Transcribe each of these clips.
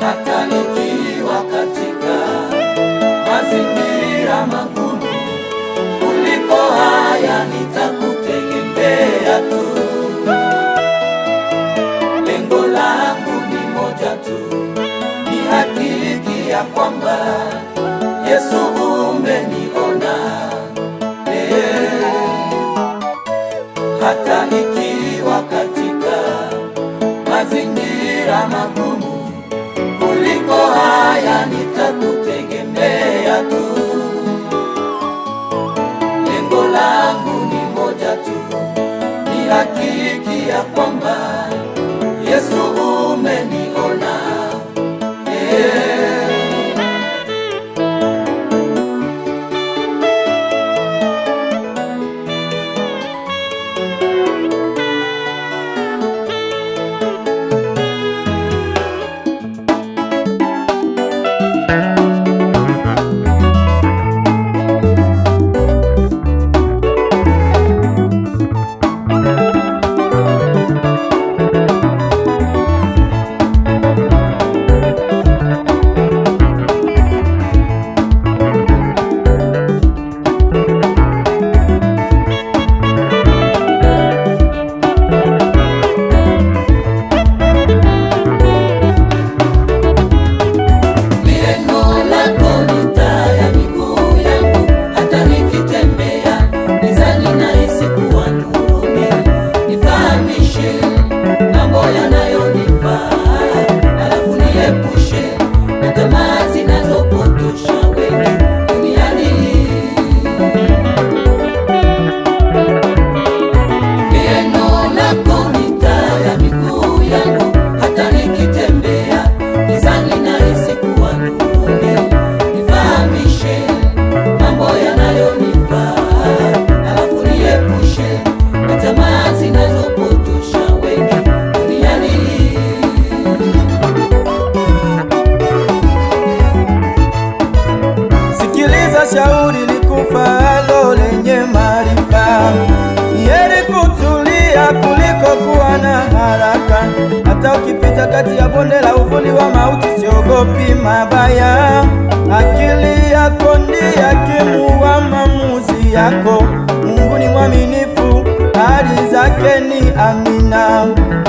Hata nikiwa katika mazingira magumu, kuliko haya nitakutegemea tu. Lengo langu ni moja tu, ni hakiki ya kwamba Yesu umeniona. Hata ikiwa katika mazingira magumu, kuliko haya nitakutegemea tu. Lengo langu ni moja tu, ni hakiki ya kwamba Yesu umeniona. Shauri likufalo lenye maarifa, heri kutulia kuliko kuwa na haraka. Hata ukipita kati ya bonde la uvuli wa mauti, siogopi mabaya. Akili yako ndiye hakimu wa maamuzi yako. Mungu ni mwaminifu, ahadi zake ni amina.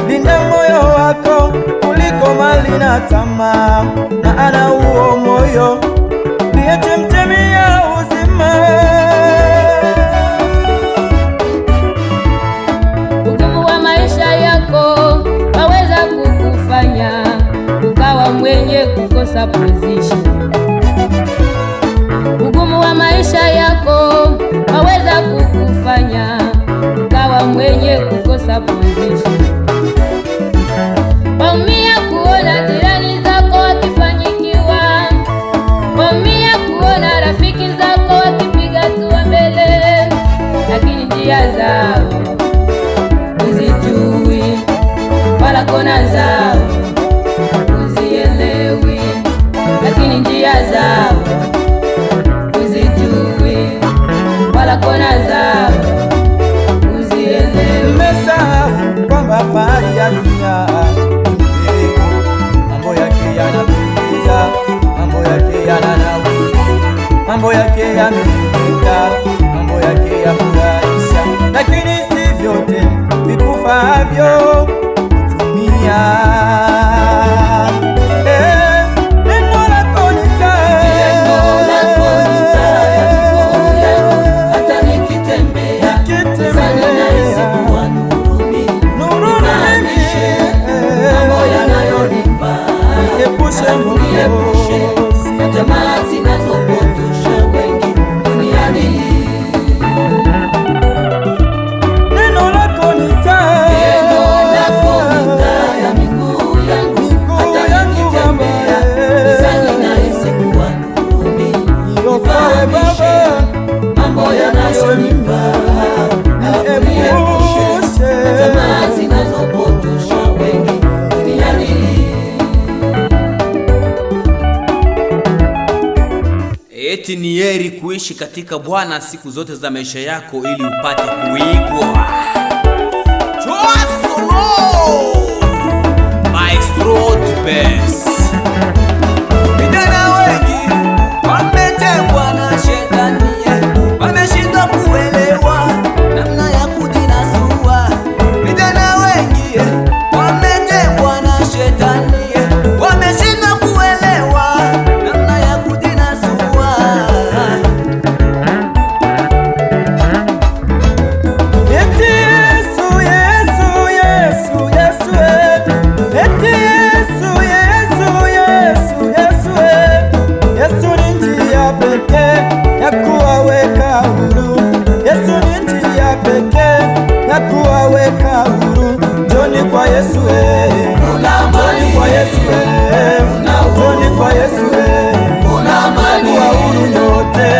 Linda moyo wako kuliko mali na tamaa, maana huo moyo ndiye chemchemi ya uzima. Ugumu wa maisha yako waweza kukufanya ukawa mwenye kukosa position. Ugumu wa maisha yako waweza kukufanya ukawa mwenye kukosa position. Waumia kuona jirani zako wakifanyikiwa, waumia kuona rafiki zako wakipiga hatua mbele, lakini njia zao uzijui, wala kona zao uzielewi, lakini njia zao uzijui, wala kona zao uzielewi. Umesahau kwamba fahari ya dunia mambo yake yanapendeza, mambo yake yananawiri, mambo yake yameeleweka, mambo yake yafurahisha, lakini si vyote vikufavyo kutumia. Neno lako ni taa, hata nikitembea gizani nahisi kuwa nuruni. Nifahamishe mambo yanayonifaa, niepushe na tamaa zinazopotosha wengi duniani. neno lako ni taa, ya miguu yangu, hata nikitembea gizani nahisi kuwa nuruni. Nifahamishe mambo yanayonifaa, niepushe na tamaa zinazopotosha wengi duniani. eti Eti ni heri kuishi katika Bwana siku zote za maisha yako ili upate kuigwa. Maestro Dupes. Vijana wengi wametengwa na shetani, wameshindwa kuelewa namna ya kujinasua. Vijana wengi wametengwa na shetani, wameshindwa kuelewa namna ya kujinasua. Eti Yesu, Yesu, Yesu, Yesu, eti Yesu, Yesu, Yesu, Yesu, Yesu ni njia pekee ya kuwaweka huru. Yesu ni njia pekee ya kuwaweka huru. Njoni kwa Yesu, njoni kwa Yesu, njoni kwa Yesu, kuwa huru nyote.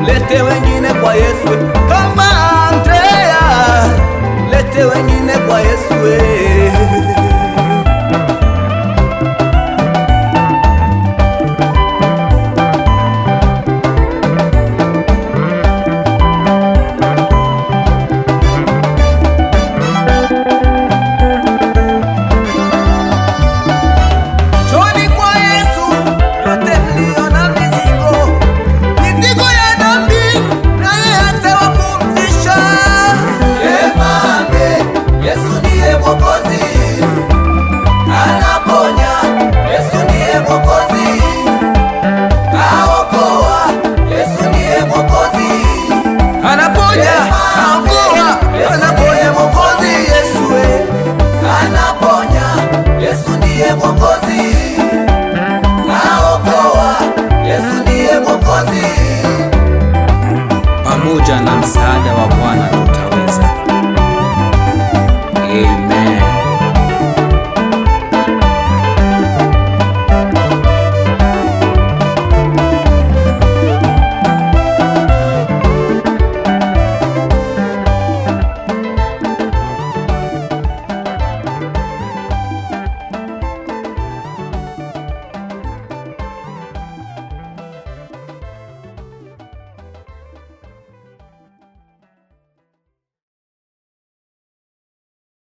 Lete wengine kwa Yesu kama Andrea, lete wengine kwa Yesu. Njoni kwa Yesu yote mlio na mizigo, mizigo ya dhambi naye atawapumzisha. Yesu ndiye Mwokozi.